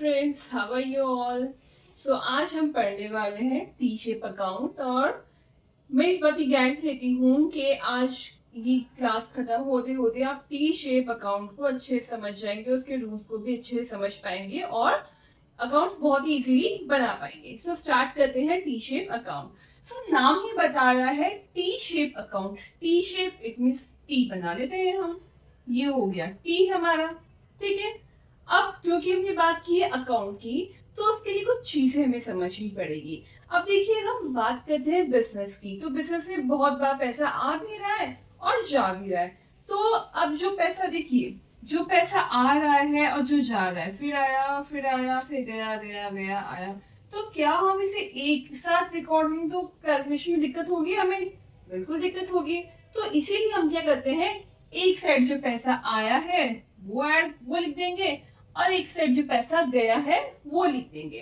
Friends, how are you all. So आज हम पढ़ने वाले हैं टी शेप अकाउंट। और मैं इस बात की गारंटी लेती हूँ कि आज ये क्लास खत्म होते होते आप टी शेप अकाउंट को अच्छे से समझ जाएंगे, उसके रूल्स को भी अच्छे से समझ पाएंगे और अकाउंट्स बहुत ही इजीली बना पाएंगे। सो स्टार्ट करते हैं टी शेप अकाउंट। सो नाम ही बता रहा है T shape account. T shape it means T बना लेते हैं हम, ये हो गया टी हमारा। ठीक है, अब क्योंकि हमने बात की है अकाउंट की, तो उसके लिए कुछ चीजें हमें समझनी पड़ेगी। अब देखिए, हम बात करते हैं बिजनेस की, तो बिजनेस में बहुत बार पैसा आ भी रहा है और जा भी रहा है। तो अब जो पैसा, देखिए, जो पैसा आ रहा है और जो जा रहा है, फिर आया फिर आया फिर गया गया गया आया, तो क्या हम इसे एक साथ रिकॉर्डिंग, तो कैलकुलेशन में दिक्कत होगी हमें, बिल्कुल दिक्कत होगी। तो इसीलिए हम क्या करते हैं, एक साइड जो पैसा आया है वो लिख देंगे और एक साइड जो पैसा गया है वो लिख देंगे।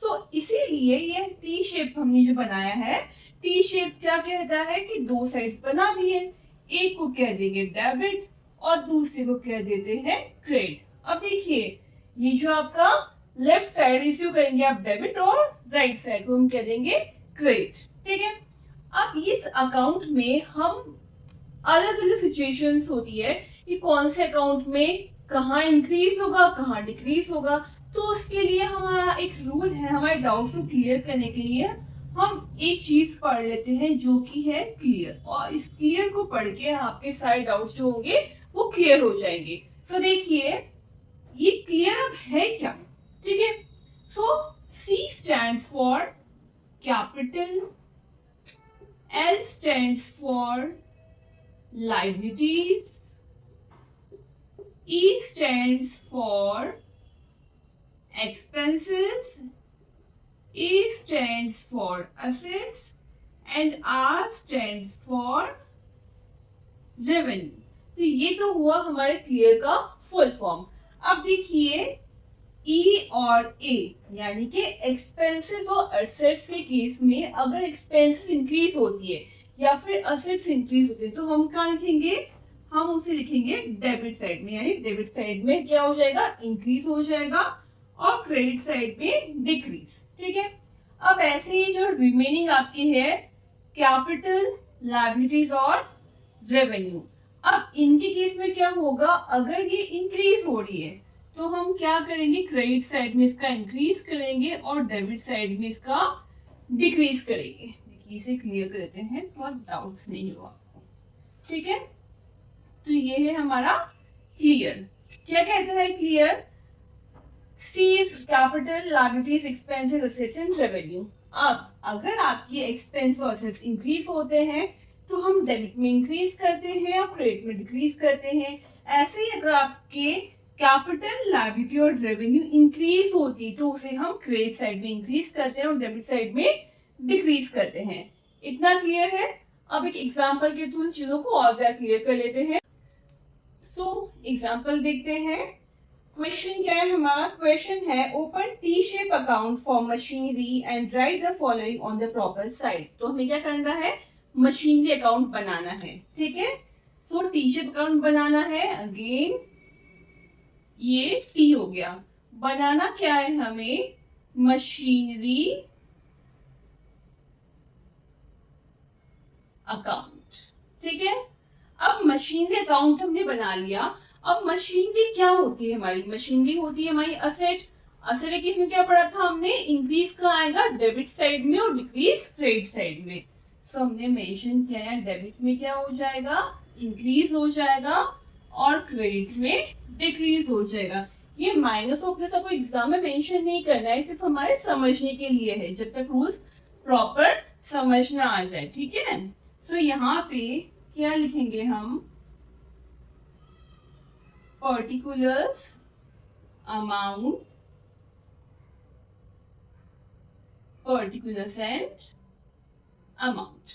तो इसीलिए ये टी शेप हमने जो बनाया है, टी शेप क्या कहता है कि दो साइड्स बना दिए, एक को कह देंगे डेबिट और दूसरे को कह देते हैं क्रेडिट। अब देखिए, ये जो आपका लेफ्ट साइड, इसी को कहेंगे आप डेबिट और राइट साइड को हम कह देंगे क्रेडिट। ठीक है, अब इस अकाउंट में हम अलग अलग सिचुएशंस होती है कि कौन से अकाउंट में कहाँ इंक्रीज होगा कहाँ डिक्रीज होगा। तो उसके लिए हमारा एक रूल है, हमारे डाउट्स को क्लियर करने के लिए हम एक चीज पढ़ लेते हैं जो कि है क्लियर, और इस क्लियर को पढ़ के आपके सारे डाउट्स जो होंगे वो क्लियर हो जाएंगे। तो देखिए, ये क्लियर अब है क्या। ठीक है, so C stands for capital, L stands for liabilities, E stands for expenses, A stands for assets and R stands for revenue। तो ये तो हुआ हमारे क्लियर का फुल फॉर्म। अब देखिए, E और A यानी कि एक्सपेंसेस और एसेट्स के केस में अगर एक्सपेंसेस इंक्रीज होती है या फिर असेट्स इंक्रीज होते हैं, तो हम क्या लिखेंगे, हम उसे लिखेंगे डेबिट साइड में, यानी डेबिट साइड में क्या हो जाएगा, इंक्रीज हो जाएगा और क्रेडिट साइड में डिक्रीज। ठीक है, अब ऐसे ही जो रिमेनिंग आपकी है कैपिटल, लायबिलिटीज और रेवेन्यू, अब इनके केस में क्या होगा, अगर ये इंक्रीज हो रही है तो हम क्या करेंगे, क्रेडिट साइड में इसका इंक्रीज करेंगे और डेबिट साइड में इसका डिक्रीज करेंगे। इसे क्लियर कर देते हैं, बहुत डाउट नहीं हुआ। ठीक है, तो ये है हमारा क्लियर। क्या कहता है clear, seize capital, liabilities, expenses, assets and revenue. अब अगर आपकी एक्सपेंस और एसेट्स इंक्रीज होते हैं तो हम डेबिट में इंक्रीज करते हैं और क्रेडिट में डिक्रीज करते हैं। ऐसे ही अगर आपके कैपिटल, लायबिलिटी और रेवेन्यू इंक्रीज होती तो उसे हम क्रेडिट साइड में इंक्रीज करते हैं और डेबिट साइड में डिक्रीज करते हैं। इतना क्लियर है। अब एक एग्जांपल के थ्रू चीजों को और ज्यादा क्लियर कर लेते हैं। तो एग्जांपल देखते हैं। क्वेश्चन क्या है हमारा, क्वेश्चन है open T shape account for machinery and right the following on the proper side. तो हमें क्या करना है, मशीनरी अकाउंट बनाना है। ठीक है, तो टी शेप अकाउंट बनाना है। अगेन ये टी हो गया, बनाना क्या है हमें, मशीनरी अकाउंट। ठीक है, अब मशीनरी अकाउंट हमने बना लिया। अब मशीनरी क्या होती है हमारी, मशीनरी होती है हमारी असेट। असेट के इसमें क्या पढ़ा था हमने, इंक्रीज का आएगा डेबिट साइड में और डिक्रीज क्रेडिट साइड में। सो हमने मेंशन किया है, डेबिट में क्या हो जाएगा, इंक्रीज हो जाएगा और क्रेडिट में डिक्रीज हो जाएगा। ये माइनस और प्लस आपको एग्जाम में मेंशन नहीं करना है, सिर्फ हमारे समझने के लिए है, जब तक रूल्स प्रॉपर समझना आ जाए। ठीक है, तो यहाँ पे क्या लिखेंगे हम, particulars amount, particulars and amount.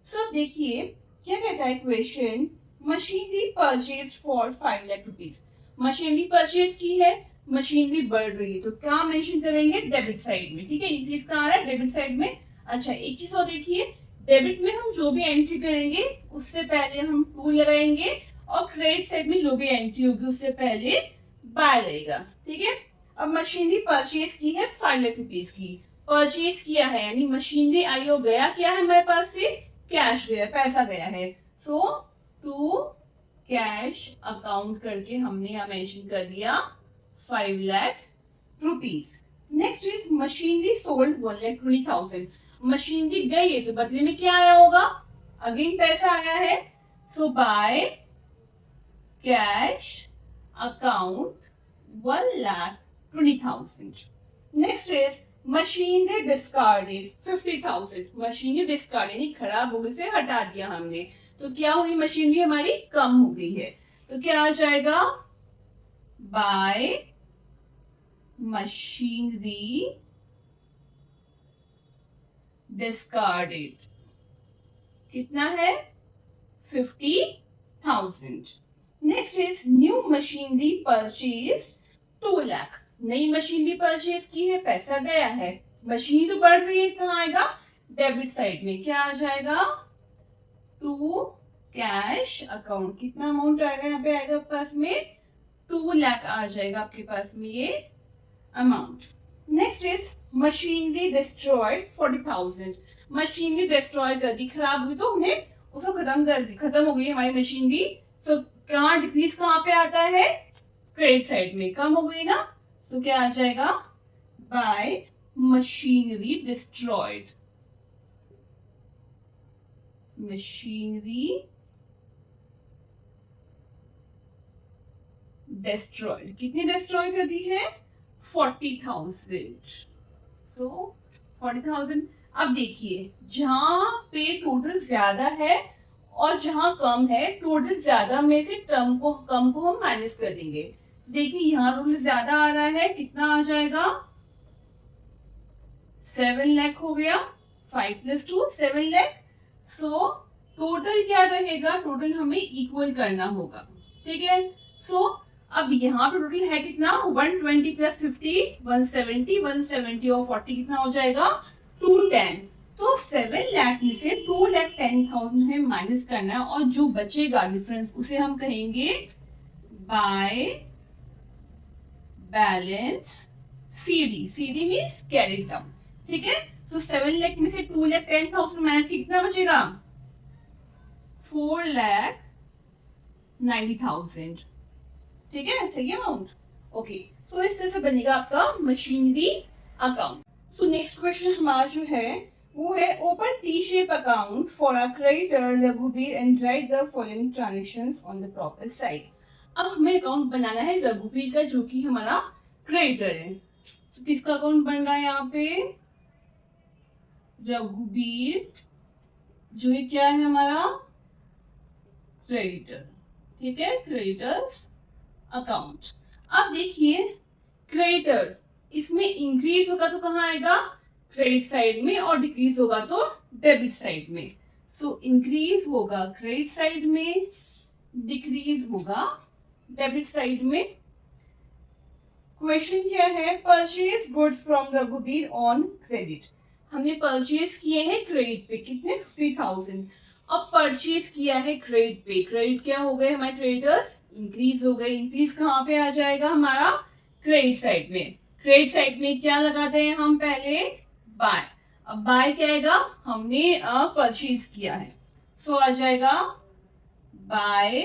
So देखिए क्या कहता है question, machinery purchase for 5 lakh rupees. Machinery purchase की है, मशीनरी बढ़ रही है, तो क्या मेंशन करेंगे, डेबिट साइड में। ठीक है, इंक्रीज कहाँ आ रहा है, डेबिट साइड में। अच्छा, एक चीज और देखिए, डेबिट में हम जो भी एंट्री करेंगे उससे पहले हम टू लगाएंगे और क्रेडिट साइड में जो भी एंट्री होगी उससे पहले बाय लगेगा। ठीक है, अब मशीनरी परचेज की है 5 लाख रुपीज की, परचेज किया है यानी मशीनरी आई और गया क्या है हमारे पास से, कैश गया, पैसा गया है। सो टू कैश अकाउंट करके हमने यहाँ मेंशन कर दिया 5 lakh rupees. Next is machinery sold 1,20,000, machinery गई है तो बदले में क्या आया होगा, अगेन पैसा आया है। So by cash account 1,20,000। Next is machinery discarded 50,000, machinery discard यानी खराब हो गई, से हटा दिया हमने, तो क्या हुई, मशीनरी हमारी कम हो गई है। तो क्या आ जाएगा, बाय मशीनरी डिस्कार्डेड कितना है, 50,000। Next is new machinery purchase 2 lakh, नई मशीनरी परचेज की है, पैसा गया है, मशीन तो बढ़ रही है, कहाँ आएगा, डेबिट साइड में, क्या आ जाएगा, टू कैश अकाउंट, कितना अमाउंट आएगा यहाँ पे, आएगा पास में 2 लाख आ जाएगा आपके पास में ये amount. Next is machinery destroyed 40,000, machinery destroy कर दी, खराब हुई तो हमने उसको खत्म कर दी, खत्म हो गई हमारी मशीनरी। तो कहाँ डिक्रीज कहाँ पे आता है, क्रेडिट साइड में, कम हो गई ना, तो क्या आ जाएगा, bye machinery destroyed, machinery destroyed, कितनी डिस्ट्रॉय कर दी है, 40,000। तो 40,000। अब देखिए जहां पे टोटल ज्यादा है और जहां कम है, टोटल ज्यादा में से टर्म को कम को हम माइनस कर देंगे। देखिए यहाँ टोटल ज्यादा आ रहा है, कितना आ जाएगा, 7 लाख हो गया, 5 + 2 7 लाख। सो टोटल क्या रहेगा, टोटल हमें इक्वल करना होगा, ठीक है। सो अब यहाँ पे टोटल है कितना, 120 + 50 170, 170 और 40 कितना हो जाएगा, 210। तो 7 लाख में से 2,10,000 हमें माइनस करना है, और जो बचेगा डिफरेंस उसे हम कहेंगे by balance CD, CD means carried down, ठीक है। तो 7 लाख में से 2,10,000 माइनस कितना बचेगा, 4,90,000, ठीक है, सही अमाउंट, ओके। तो इस तरह से बनेगा आपका machinery account. So next question हमारा जो है वो है, open T shape account for a creditor Raghubir and right the following transactions on the proper side. अब हमें अकाउंट बनाना है रघुबीर का, जो कि हमारा क्रेडिटर है। तो किसका अकाउंट बन रहा है यहाँ पे, रघुबीर जो है क्या है हमारा क्रेडिटर, ठीक है, क्रेडिटर्स अकाउंट। अब देखिए क्रेडिटर, इसमें इंक्रीज होगा तो कहाँ आएगा, क्रेडिट साइड में, और डिक्रीज होगा तो डेबिट साइड में। सो इंक्रीज होगा क्रेडिट साइड में, डिक्रीज होगा डेबिट साइड में। क्वेश्चन क्या है, purchase goods from Raghubir on credit, हमने परचेज किए हैं क्रेडिट पे, कितने, 50,000। अब परचेज किया है क्रेडिट पे, क्रेडिट क्या हो गए हमारे क्रेडिटर्स, इंक्रीज हो गए, इंक्रीज कहाँ पे आ जाएगा हमारा, क्रेडिट साइड में। क्रेडिट साइड में क्या लगाते हैं हम, पहले बाय, अब बाय क्या आएगा, हमने परचेज किया है, सो आ जाएगा बाय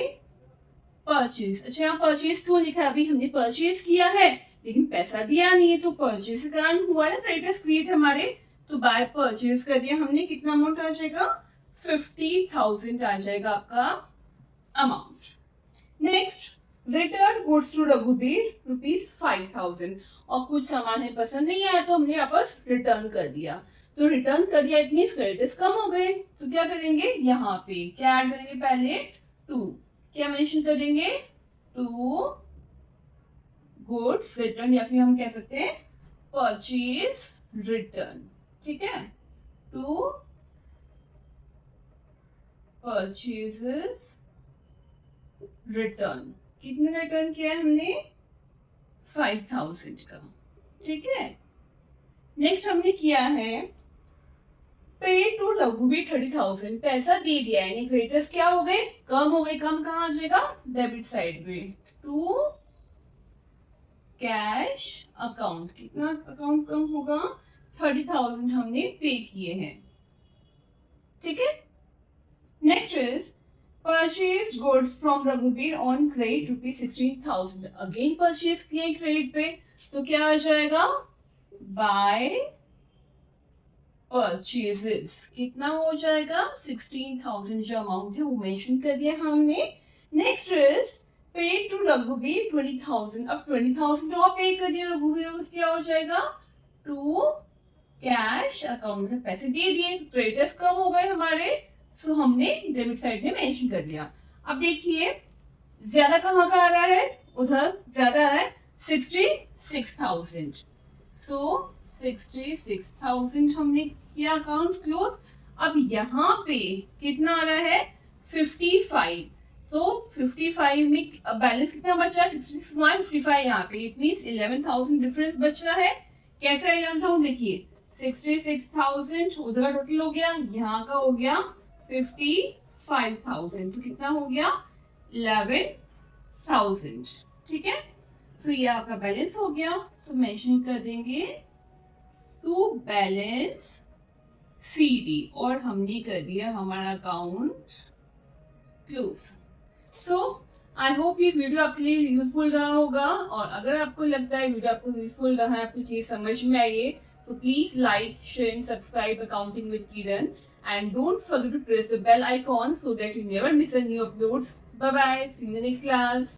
परचेज। अच्छा यहाँ परचेज क्यों लिखा है, अभी हमने परचेज किया है लेकिन पैसा दिया नहीं है, तो परचेज के कारण हुआ ना, क्रेडिटर्स क्रिएट हमारे, तो बाय परचेज कर दिया हमने, कितना अमाउंट आ जाएगा, 50,000 आ जाएगा आपका amount. Next, return goods to Raghubir ₹5,000, और कुछ सामान है पसंद नहीं आया तो हमने वापस रिटर्न कर दिया, तो रिटर्न कर दिया, इट मींस क्रेडिटर्स कम हो गए, तो क्या करेंगे, यहाँ पे क्या ऐड करेंगे, पहले 2, क्या मेंशन कर देंगे, 2 गुड्स रिटर्न, या फिर हम कह सकते हैं परचेज रिटर्न, ठीक है, 2 परचेजेस रिटर्न, कितने रिटर्न किया है हमने, 5,000 का, ठीक है। नेक्स्ट हमने किया है पे टू रघुबीर 30,000, पैसा दे दिया है, यानी क्रेडिटर्स क्या हो गए, कम हो गए, कम कहाँ आ जाएगा, डेबिट साइड में, टू कैश अकाउंट, कितना अकाउंट कम होगा, 30,000 हमने पे किए हैं, ठीक है। Next is purchase goods from Raghubir on credit rupees 16,000, again purchase किए क्रेडिट पे, तो क्या आ जाएगा, बाय परचेजेस, कितना हो जाएगा, 16,000 जो अमाउंट है वो मेंशन कर दिया हमने। Next is pay to Raghubir 20,000, अब 20,000 और पे कर दिया रघुबीर, क्या हो जाएगा, टू कैश अकाउंट में पैसे दे दिए, क्रेडिटर्स कम हो गए हमारे, सो हमने डेबिट साइड में मेंशन कर दिया। अब देखिए ज्यादा कहाँ का आ रहा है, उधर ज्यादा आ रहा है 66,000, सो 66,000 हमने किया अकाउंट क्लोज। अब यहाँ पे कितना आ रहा है, 55, तो 55 में बैलेंस कितना बचा है, 66 55 यहाँ पे, इट मींस 11,000 डिफरेंस बचा है। कैसे 11,000, देखिए 66,000 उधर का टोटल हो गया, यहाँ का हो गया 55,000, तो कितना हो गया 11,000, ठीक है। तो ये आपका बैलेंस हो गया, तो मेंशन कर देंगे टू बैलेंस सीडी, और हमने कर दिया हमारा account close. So I hope ये वीडियो आपके लिए यूजफुल रहा होगा, और अगर आपको लगता है वीडियो आपको यूजफुल रहा है, आपको चीज समझ में आई है, तो please like share and subscribe accounting with Kiran, and don't forget to press the bell icon so that you never miss a new uploads. Bye bye, see you in the next class.